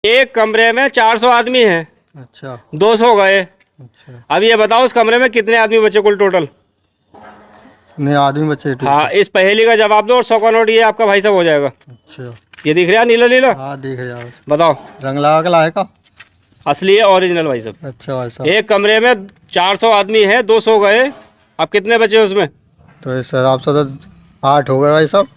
एक कमरे में 400 आदमी हैं। अच्छा 200 गए। अच्छा। अब ये बताओ उस कमरे में कितने आदमी बचे कुल टोटल? नहीं आदमी बच्चे ठीक हाँ, इस पहेली का जवाब दो और 100 का नोट ये आपका भाई साहब हो जाएगा। अच्छा ये दिख रहा है नीला नीला? हाँ दिख रहा है। बताओ। रंग लगा के लाए का? असली है, ओरिजिनल भाई साहब। अच्छा भाई साहब। एक कमरे में 400 आदमी हैं, 200 गए। अब कितने बचे उसमें? तो इस हिसाब से तो 8 हो गए भाई साहब।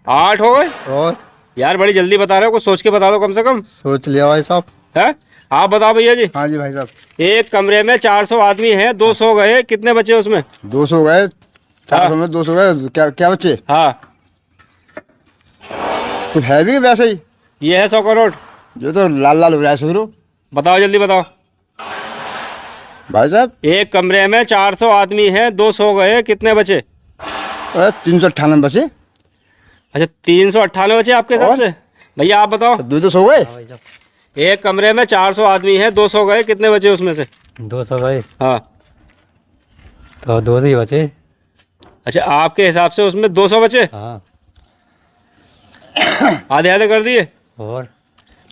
8 हो गए? और यार बड़ी जल्दी बता रहे हो, कुछ सोच के बता दो कम से कम। सोच लिया भाई साहब। है, आप बताओ भैया जी। हाँ जी भाई साहब। एक कमरे में 400 आदमी हैं, 200 गए, कितने बचे उसमें? 200 गए, 400 में 200 गए, क्या क्या बच्चे? हाँ, कुछ है भी वैसे ही ये है 100 का नोट। जो तो लाल लाल हो रहा है शुरू। बताओ जल्दी बताओ। भाई साहब एक कमरे में 400 आदमी हैं, 200 गए, कितने बचे? 398 बचे। अच्छा, 398 बचे आपके हिसाब और? से? भैया आप बताओ। 200 गए। एक कमरे में 400 आदमी हैं, 200 गए, कितने बचे उसमें से? 200 गए हाँ। तो 200 ही बचे। अच्छा, आपके हिसाब से उसमें 200 बचे? हाँ। आधे आधे कर दिए। और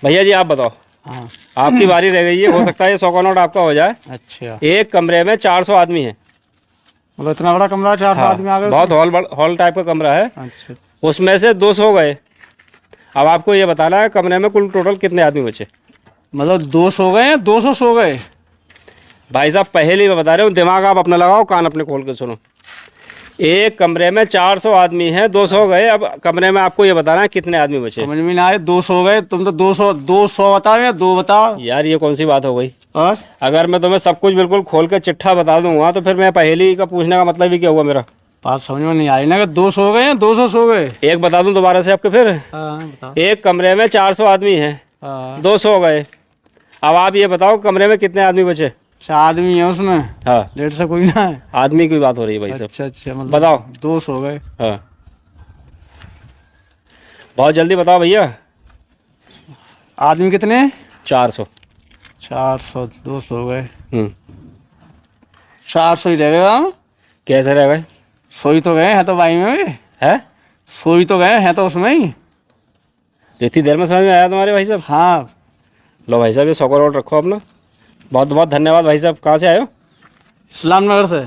भैया जी आप बताओ। हाँ आपकी बारी रह गई है, हो सकता है ये 100 का नोट आपका हो जाए। अच्छा। एक कमरे में 400 आदमी हैं। मतलब इतना बड़ा कमरा 400 हाँ, आदमी आ गए? बहुत हॉल टाइप का कमरा है। अच्छा। उसमें से 200 गए। अब आपको ये बताना है कमरे में कुल टोटल कितने आदमी बचे। मतलब 2 सो गए हैं, 200 सो गए? भाई साहब पहले मैं बता रहा हूँ, दिमाग आप अपना लगाओ, कान अपने खोल के सुनो। एक कमरे में 400 आदमी हैं, 200 गए। अब कमरे में आपको ये बताना है कितने आदमी बचे। समझ में ना आए। 2 सो गए, तुम तो 200 बताओ या 2 बताओ। यार ये कौन सी बात हो गई? और अगर मैं तुम्हें सब कुछ बिल्कुल खोल के चिट्ठा बता दूंगा तो फिर मैं पहेली का पूछने का मतलब ही क्या हुआ मेरा? बात समझ में नहीं आई ना कि 2 सो गए हैं, 200 सो गए? एक बता दूं दोबारा से आपके फिर। हाँ बताओ। एक कमरे में 400 आदमी हैं, हाँ 200 गए। अब आप ये बताओ कमरे में कितने आदमी बचे? 4 आदमी है उसमें। हाँ, लेट से कोई ना है। आदमी की बात हो रही है भाई साहब। अच्छा अच्छा। मतलब बताओ। 2 सो गए। हाँ, बहुत जल्दी बताओ भैया। आदमी कितने? 400। 400, 2 सो गए, हम्म, 400 ही रह गए। हम कैसे रह गए? सोई तो गए हैं तो भाई में भी। है? सोई तो गए हैं तो उसमें ही। इतनी देर में समझ में आया तुम्हारे भाई साहब? हाँ। लो भाई साहब ये 100 का नोट रखो अपना। बहुत बहुत धन्यवाद भाई साहब। कहाँ से आए हो? इस्लाम नगर से।